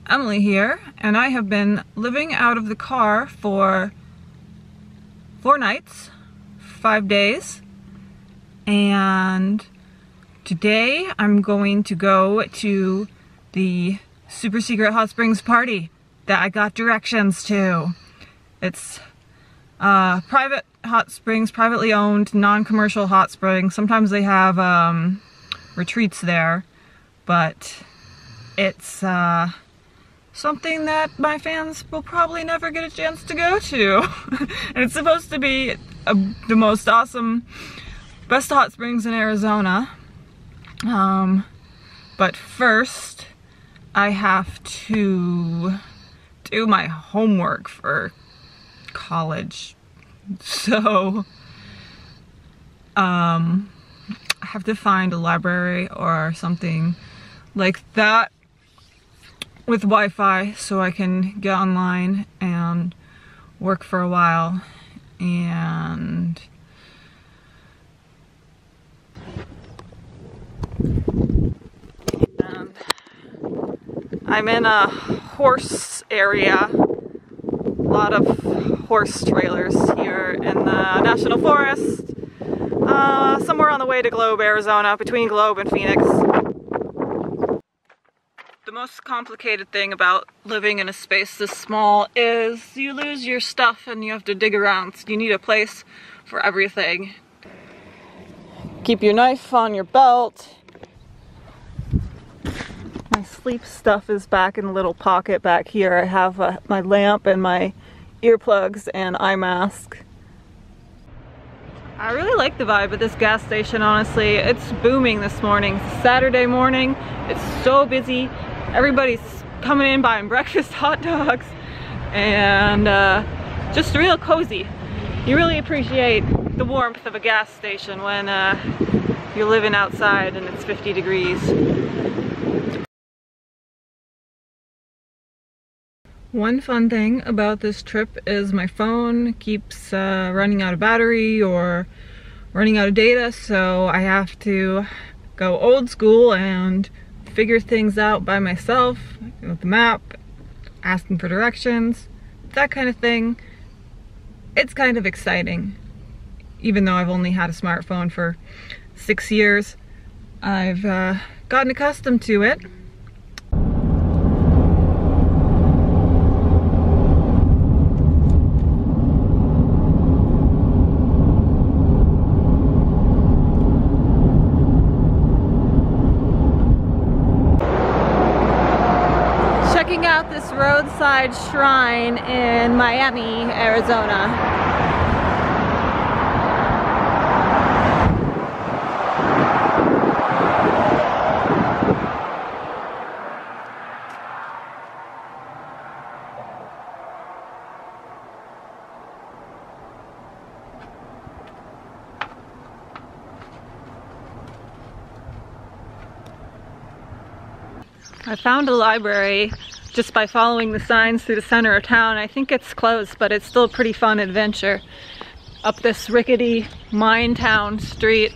Emily here, and I have been living out of the car for 4 nights, 5 days, and today I'm going to go to the super secret hot springs party that I got directions to. It's private hot springs, privately owned, non-commercial hot springs. Sometimes they have retreats there, but it's something that my fans will probably never get a chance to go to. And it's supposed to be the most awesome, best hot springs in Arizona. But first, I have to do my homework for college. So, I have to find a library or something like that with Wi-Fi so I can get online and work for a while. And I'm in a horse area. A lot of horse trailers here in the National Forest. Somewhere on the way to Globe, Arizona, between Globe and Phoenix. The most complicated thing about living in a space this small is you lose your stuff and you have to dig around. So you need a place for everything. Keep your knife on your belt. My sleep stuff is back in a little pocket back here. I have my lamp and my earplugs and eye mask. I really like the vibe at this gas station, honestly. It's booming this morning. It's Saturday morning. It's so busy. Everybody's coming in buying breakfast hot dogs and just real cozy. You really appreciate the warmth of a gas station when you're living outside and it's 50 degrees. One fun thing about this trip is my phone keeps running out of battery or running out of data, so I have to go old school and figure things out by myself with the map, asking for directions, that kind of thing. It's kind of exciting. Even though I've only had a smartphone for 6 years, I've gotten accustomed to it. Checking out this roadside shrine in Miami, Arizona. I found a library just by following the signs through the center of town. I think it's closed, but it's still a pretty fun adventure up this rickety mine town street.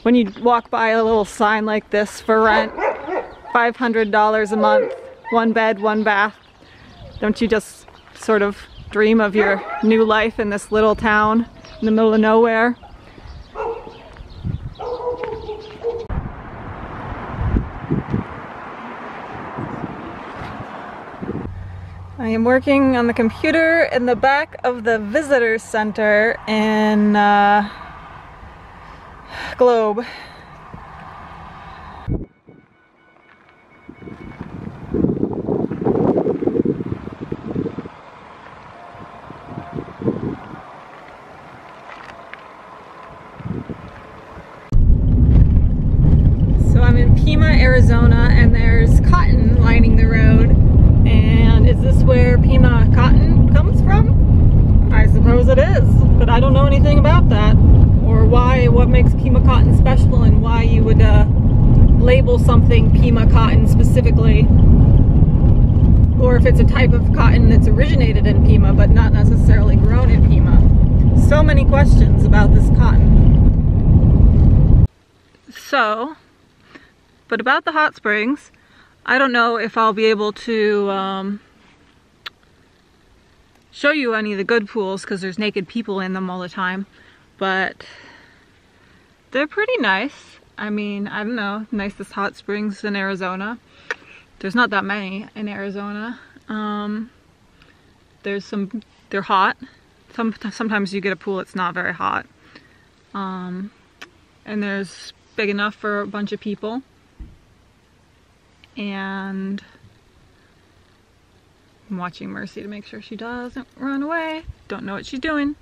When you walk by a little sign like this for rent, $500 a month, 1 bed, 1 bath, don't you just sort of dream of your new life in this little town in the middle of nowhere? I am working on the computer in the back of the visitor center in Globe. Arizona, and there's cotton lining the road. And is this where Pima cotton comes from? I suppose it is, but I don't know anything about that, or what makes Pima cotton special, and why you would label something Pima cotton specifically, or if it's a type of cotton that's originated in Pima but not necessarily grown in Pima. So many questions about this cotton. So, but about the hot springs, I don't know if I'll be able to show you any of the good pools because there's naked people in them all the time, but they're pretty nice. I mean, I don't know, nicest hot springs in Arizona. There's not that many in Arizona. There's some, they're hot. Sometimes you get a pool that's not very hot. And there's big enough for a bunch of people. And I'm watching Mercy to make sure she doesn't run away. Don't know what she's doing.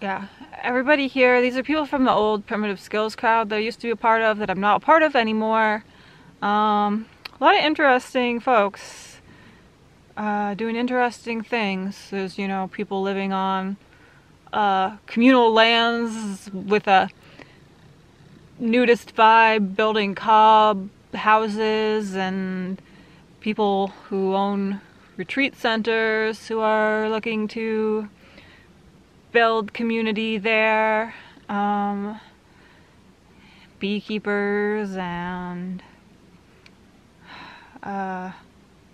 Yeah, everybody here, these are people from the old Primitive Skills crowd that I used to be a part of that I'm not a part of anymore. A lot of interesting folks doing interesting things. There's, you know, people living on communal lands with a nudist vibe, building cob houses, and people who own retreat centers who are looking to build community there, beekeepers and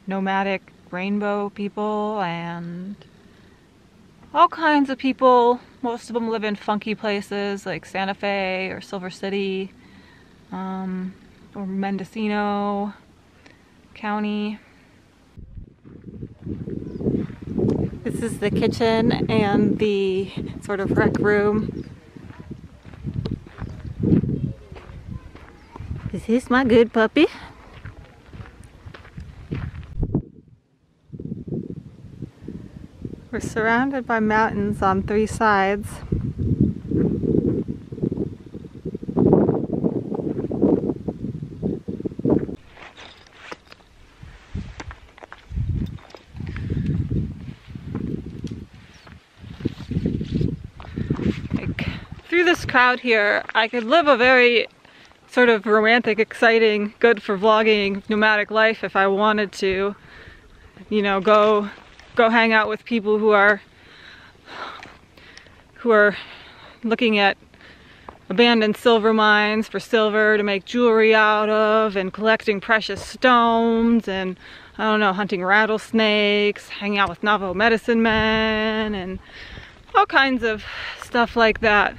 nomadic rainbow people and all kinds of people. Most of them live in funky places like Santa Fe or Silver City or Mendocino County. This is the kitchen and the sort of rec room. Is this my good puppy? We're surrounded by mountains on 3 sides. Through this crowd here, I could live a very sort of romantic, exciting, good for vlogging, nomadic life if I wanted to. You know, go hang out with people who are looking at abandoned silver mines for silver to make jewelry out of, and collecting precious stones, and I don't know, hunting rattlesnakes, hanging out with Navajo medicine men, and all kinds of stuff like that.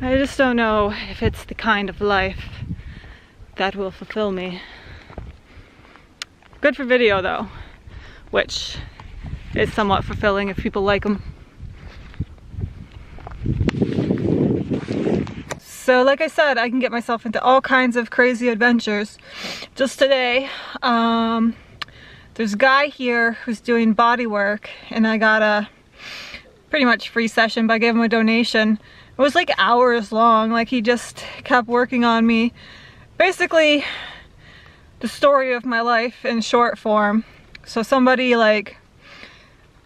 I just don't know if it's the kind of life that will fulfill me. Good for video though, which is somewhat fulfilling if people like them. So like I said, I can get myself into all kinds of crazy adventures. Just today, there's a guy here who's doing body work, and I got a pretty much free session, but I gave him a donation. It was like hours long. Like, he just kept working on me. Basically, the story of my life in short form. So somebody like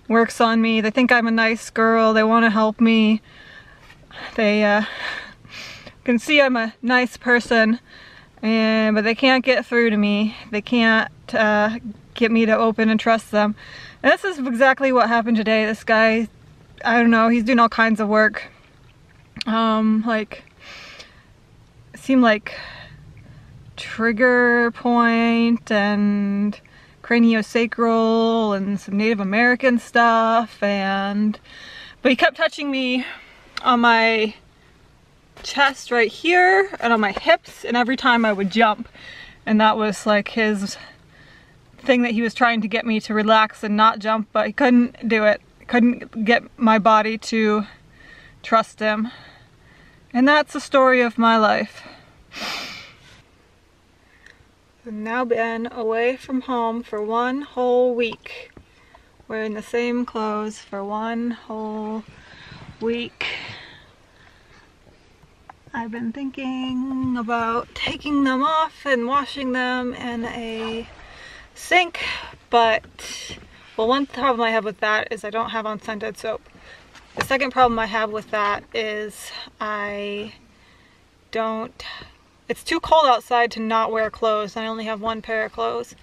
works on me. They think I'm a nice girl. They want to help me. They can see I'm a nice person, but they can't get through to me. They can't get me to open and trust them. And this is exactly what happened today. This guy, I don't know, he's doing all kinds of work. Like, it seemed like trigger point and craniosacral and some Native American stuff, but he kept touching me on my chest right here and on my hips, and every time I would jump, and that was like his thing that he was trying to get me to relax and not jump, but he couldn't do it. Couldn't get my body to trust him. And that's the story of my life. I've now been away from home for 1 whole week. Wearing the same clothes for 1 whole week. I've been thinking about taking them off and washing them in a sink, but well, one problem I have with that is I don't have unscented soap. The second problem I have with that is it's too cold outside to not wear clothes. I only have 1 pair of clothes.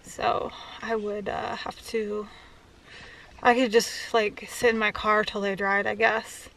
So I would I could just like sit in my car till they dried, I guess.